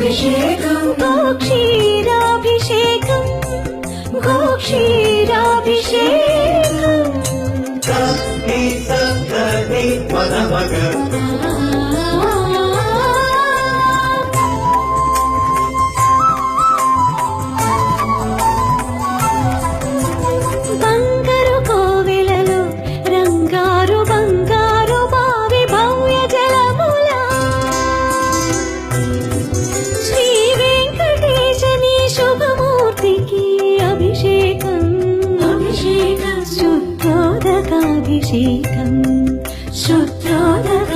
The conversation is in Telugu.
అభిషేకం గోక్షీరాభిషేకం గోక్షీరాభిషేకం సని సని పదమగ బంగారు కోవెలలో రంగారు బంగారు బావి భవ్య జలముల శ్రీ వెంకటేశని శుభమూర్తికి అభిషేకం అభిషేకం శుద్ధోదకాభిషేకం శుద్ధోదకాభిషేకం